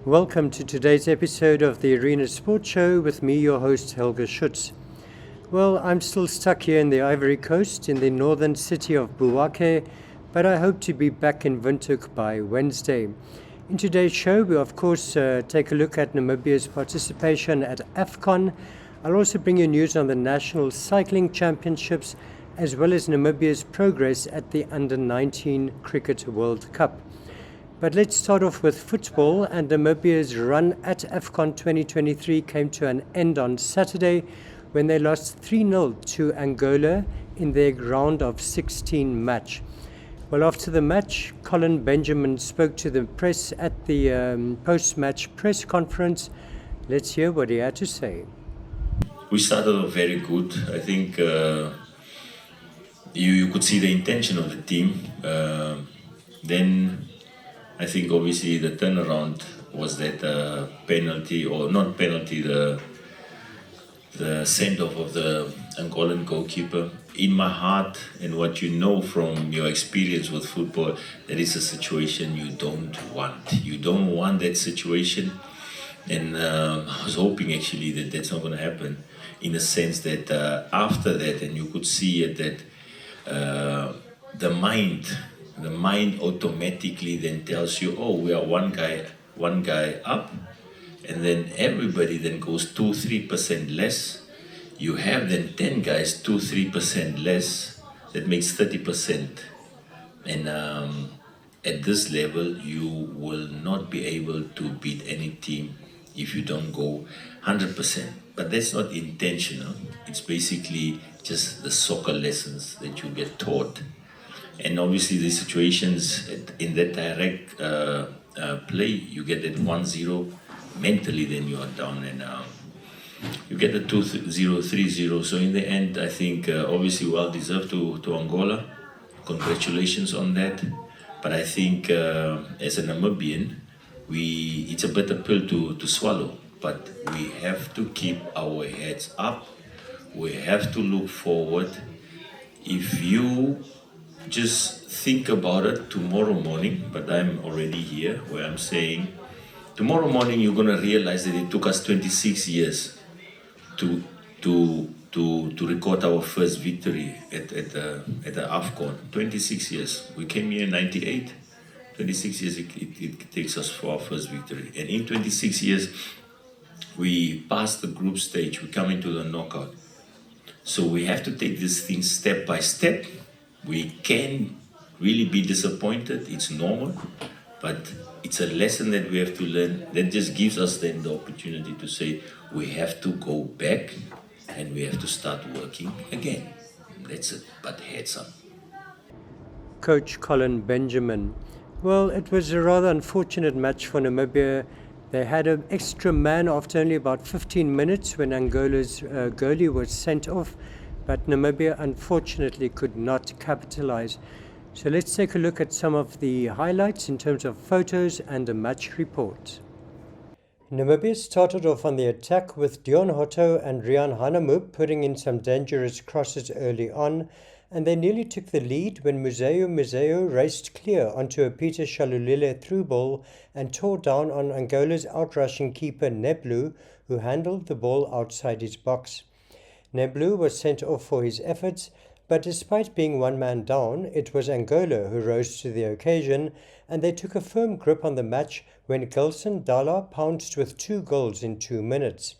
Welcome to today's episode of the Arena Sports Show with me, your host, Helge Schutz. Well, I'm still stuck here in the Ivory Coast in the northern city of Bouake, but I hope to be back in Windhoek by Wednesday. In today's show, we of course take a look at Namibia's participation at AFCON. I'll also bring you news on the National Cycling Championships, as well as Namibia's progress at the Under-19 Cricket World Cup. But let's start off with football, and Namibia's run at AFCON 2023 came to an end on Saturday when they lost 3-0 to Angola in their round of 16 match. Well, after the match, Colin Benjamin spoke to the press at the post-match press conference. Let's hear what he had to say. We started off very good. I think you could see the intention of the team. Then I think obviously the turnaround was that penalty, or not penalty, the send-off of the Angolan goalkeeper. In my heart, and what you know from your experience with football, that is a situation you don't want. You don't want that situation. And I was hoping actually that that's not going to happen, in the sense that after that, and you could see it, that the mind automatically then tells you, oh, we are one guy up, and then everybody then goes 2-3% less. You have then 10 guys 2-3% less. That makes 30%. And at this level, you will not be able to beat any team if you don't go 100%. But that's not intentional. It's basically just the soccer lessons that you get taught. And obviously the situations in that direct play, you get that 1-0, mentally then you are down, and you get the 2-0, 3-0. So in the end, I think obviously well deserved to Angola. Congratulations on that. But I think as a Namibian, it's a bitter pill to swallow. But we have to keep our heads up. We have to look forward. If you just think about it tomorrow morning, but I'm already here where I'm saying tomorrow morning you're going to realize that it took us 26 years to record our first victory at the AFCON. 26 years. We came here in 98. 26 years it takes us for our first victory. And in 26 years, we passed the group stage. We come into the knockout. So we have to take this thing step by step. We can really be disappointed. It's normal. But it's a lesson that we have to learn. That just gives us then the opportunity to say we have to go back and we have to start working again. That's it. But heads up. Coach Colin Benjamin. Well, it was a rather unfortunate match for Namibia. They had an extra man after only about 15 minutes when Angola's goalie was sent off, but Namibia unfortunately could not capitalize. So let's take a look at some of the highlights in terms of photos and a match report. Namibia started off on the attack with Dion Hotto and Rian Hanamu putting in some dangerous crosses early on, and they nearly took the lead when Museo raced clear onto a Peter Shalulile through ball and tore down on Angola's outrushing keeper Neblu, who handled the ball outside his box. Neblu was sent off for his efforts, but despite being one man down, it was Angola who rose to the occasion, and they took a firm grip on the match when Gelson Dala pounced with 2 goals in 2 minutes.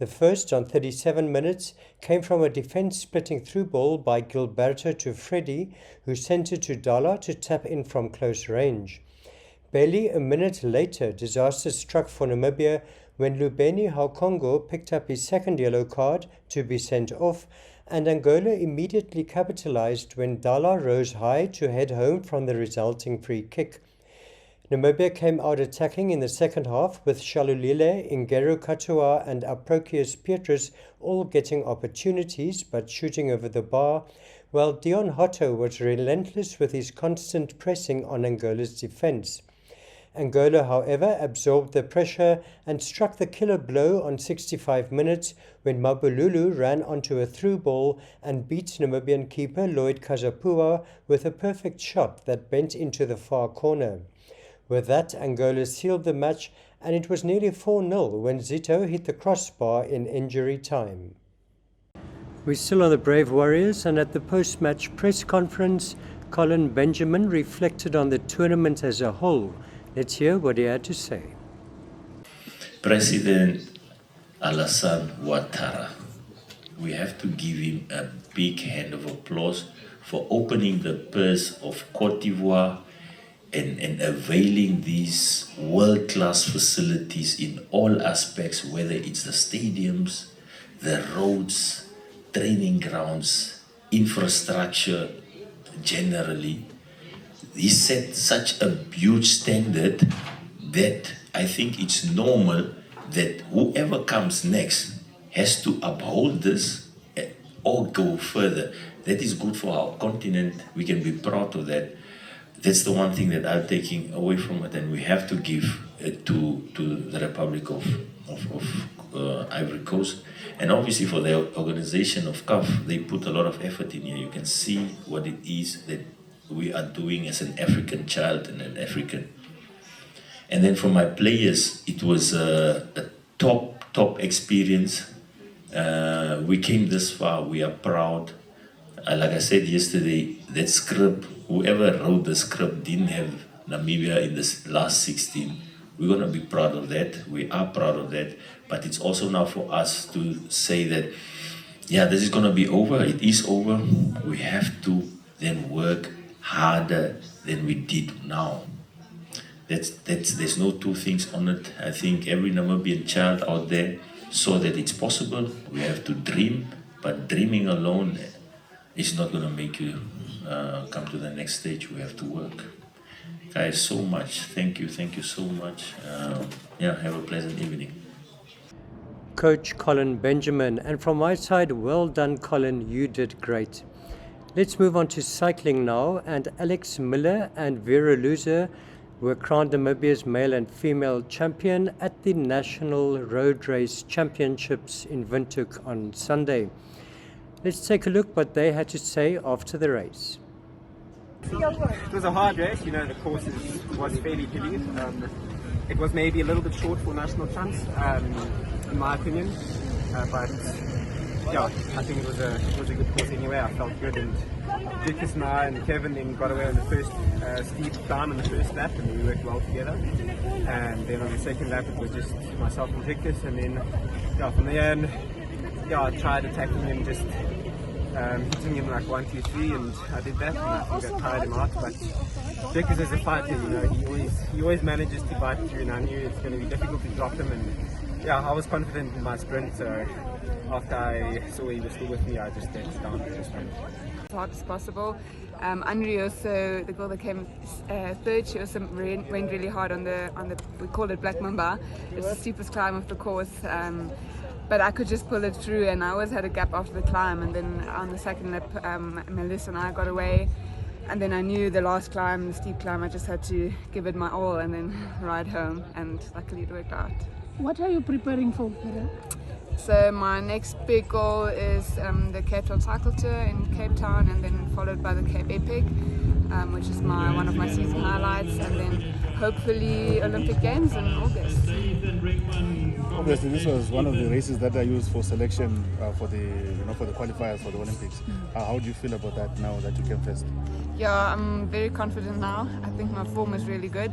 The first, on 37 minutes, came from a defence-splitting through ball by Gilberto to Freddy, who sent it to Dala to tap in from close range. Barely a minute later, disaster struck for Namibia when Lubeni Haukongo picked up his second yellow card to be sent off, and Angola immediately capitalized when Dala rose high to head home from the resulting free kick. Namibia came out attacking in the second half with Shalulile, Ingero Katua and Aprokius Petrus all getting opportunities but shooting over the bar, while Dion Hotto was relentless with his constant pressing on Angola's defence. Angola, however, absorbed the pressure and struck the killer blow on 65 minutes when Mabululu ran onto a through ball and beat Namibian keeper Lloyd Kazapua with a perfect shot that bent into the far corner. With that, Angola sealed the match and it was nearly 4-0 when Zito hit the crossbar in injury time. We're still on the Brave Warriors, and at the post-match press conference, Colin Benjamin reflected on the tournament as a whole. Let's hear what he had to say. President Alassane Ouattara, we have to give him a big hand of applause for opening the purse of Cote d'Ivoire and availing these world-class facilities in all aspects, whether it's the stadiums, the roads, training grounds, infrastructure generally. He set such a huge standard that I think it's normal that whoever comes next has to uphold this or go further. That is good for our continent. We can be proud of that. That's the one thing that I'm taking away from it, and we have to give it to the Republic of Ivory Coast. And obviously for the organization of CAF, they put a lot of effort in here. You can see what it is that we are doing as an African child and an African. And then for my players, it was a top experience. We came this far, we are proud. Like I said yesterday, that script, whoever wrote the script didn't have Namibia in this last 16. We're going to be proud of that. We are proud of that. But it's also now for us to say that, yeah, this is going to be over. It is over. We have to then work harder than we did now. There's no two things on it. I think every Namibian child out there saw that it's possible. We have to dream, but dreaming alone is not going to make you come to the next stage. We have to work. Guys, so much. Thank you so much. Have a pleasant evening. Coach Colin Benjamin, and from my side, well done, Colin, you did great. Let's move on to cycling now, and Alex Miller and Vera Loser were crowned Namibia's male and female champion at the National Road Race Championships in Windhoek on Sunday. Let's take a look what they had to say after the race. It was a hard race, the course was fairly hilly. It was maybe a little bit short for national champs, in my opinion. But yeah, I think it was a good course anyway. I felt good, and Dickus and I and Kevin then got away on the first steep climb on the first lap, and we worked well together. And then on the second lap it was just myself and Dickus, and then from there on, I tried attacking him, just hitting him like 1, 2, 3, and I did that, and I think I tired him out. But Dickus is a fighter, he always manages to fight through, and I knew it's going to be difficult to drop him, and I was confident in my sprint, so after I saw he was still with me, I just let down the sprint. As hard as possible. Andrea also, the girl that came third, she also went really hard on the we call it Black Mamba. It's the steepest climb of the course. But I could just pull it through, and I always had a gap after the climb, and then on the second lap Melissa and I got away, and then I knew the last climb, the steep climb, I just had to give it my all and then ride home, and luckily it worked out. What are you preparing for, Vera? So my next big goal is the Cape Town Cycle Tour in Cape Town, and then followed by the Cape Epic, which is one of my season highlights, and then hopefully Olympic Games in August. Obviously, this was one of the races that I used for selection for the qualifiers for the Olympics. How do you feel about that now that you came first? Yeah, I'm very confident now. I think my form is really good.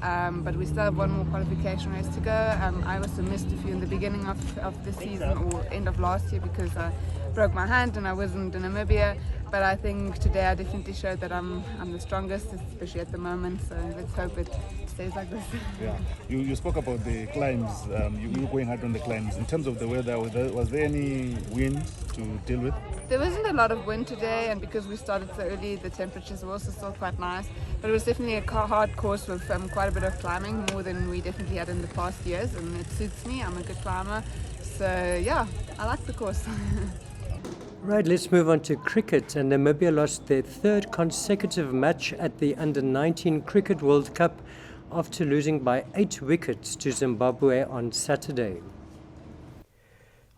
But we still have one more qualification race to go. I also missed a few in the beginning of the season or end of last year because I broke my hand and I wasn't in Namibia. But I think today I definitely showed that I'm the strongest, especially at the moment. So let's hope it stays like this. Yeah, you spoke about the climbs. You were going hard on the climbs. In terms of the weather, was there any wind to deal with? There wasn't a lot of wind today, and because we started so early, the temperatures were also still quite nice. But it was definitely a hard course with quite a bit of climbing, more than we definitely had in the past years, and it suits me. I'm a good climber, so yeah, I like the course. Right, let's move on to cricket, and Namibia lost their third consecutive match at the Under-19 Cricket World Cup after losing by 8 wickets to Zimbabwe on Saturday.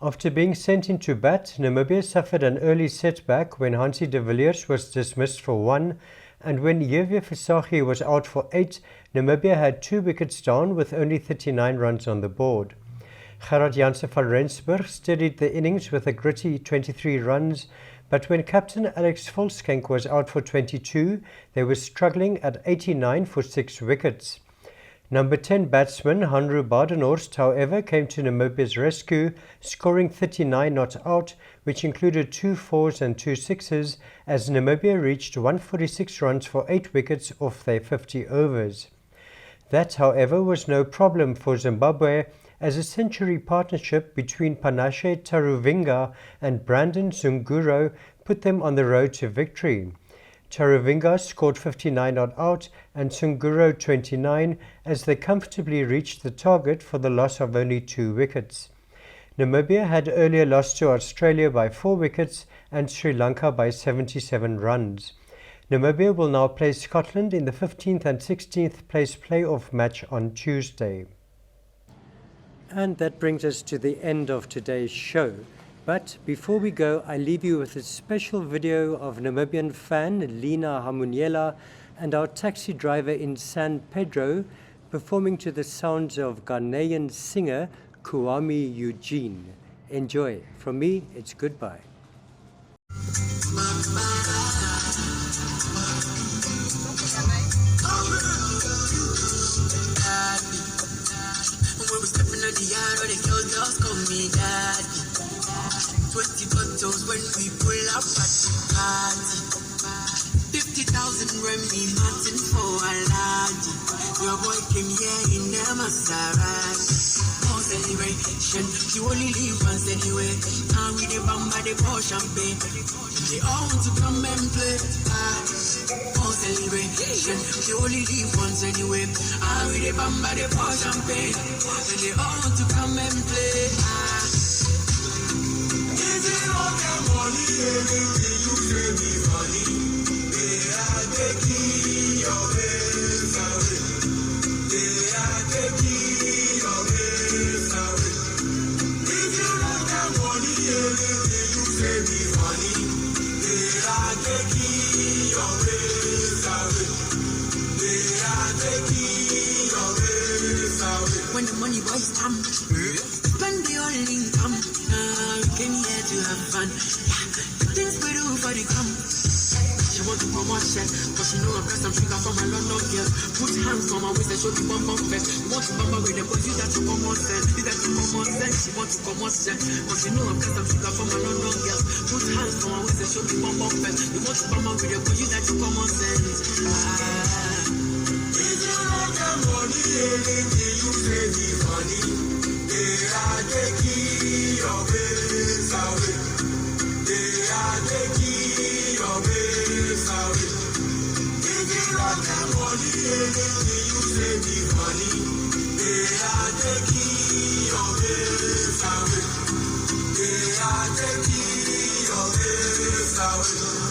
After being sent into bat, Namibia suffered an early setback when Hansie de Villiers was dismissed for 1 and when Yevye Visagie was out for 8, Namibia had 2 wickets down with only 39 runs on the board. Gerard Janse van Rensburg steadied the innings with a gritty 23 runs, but when captain Alex Volskenk was out for 22, they were struggling at 89 for 6 wickets. Number 10 batsman Hanru Badenhorst, however, came to Namibia's rescue, scoring 39 not out, which included 2 4s and 2 6s, as Namibia reached 146 runs for 8 wickets off their 50 overs. That, however, was no problem for Zimbabwe, as a century partnership between Panashe Taruvinga and Brandon Zunguro put them on the road to victory. Taruvinga scored 59 not out and Zunguro 29 as they comfortably reached the target for the loss of only 2 wickets. Namibia had earlier lost to Australia by 4 wickets and Sri Lanka by 77 runs. Namibia will now play Scotland in the 15th and 16th place playoff match on Tuesday. And that brings us to the end of today's show. But before we go, I leave you with a special video of Namibian fan Lina Hamuniela and our taxi driver in San Pedro performing to the sounds of Ghanaian singer Kwame Eugene. Enjoy. From me, it's goodbye. When we stepping on the yard, all the girls just call me daddy. 20 bottles when we pull up at the party. 50,000 Remy Martin for a laddie. Your boy came here in the Maserati. No celebration, you only live once anyway. And with the bamba, they pour champagne. They all want to come and play. No celebration, you only live once anyway. And with the bamba, they pour champagne. And they all want to come and play. Is it all the money, everything you say me funny? They are taking your ways away. They are taking your ways away. If you want the money, everything you say me funny. They are taking your ways away. They are taking your ways away. When the money boys come, spend the whole income. We came here to have fun. The things we do for the come. She want to promotion, but she know I've got some sugar for my London girls. Put hands on my waist and show the bum bum fest. You want to bumper with them, but use that to common sense. Use that to common sense. She want to common sense, but she know I've got some sugar for my London girls. Put hands on my waist and show the bum bum fest. You want to bumper with them, but use that to common sense. If you want the money, anything you say me funny. They are taking your ways away. They are taking your ways away. If you want the money, anything you say me funny. They are taking your ways away. They are taking your ways away.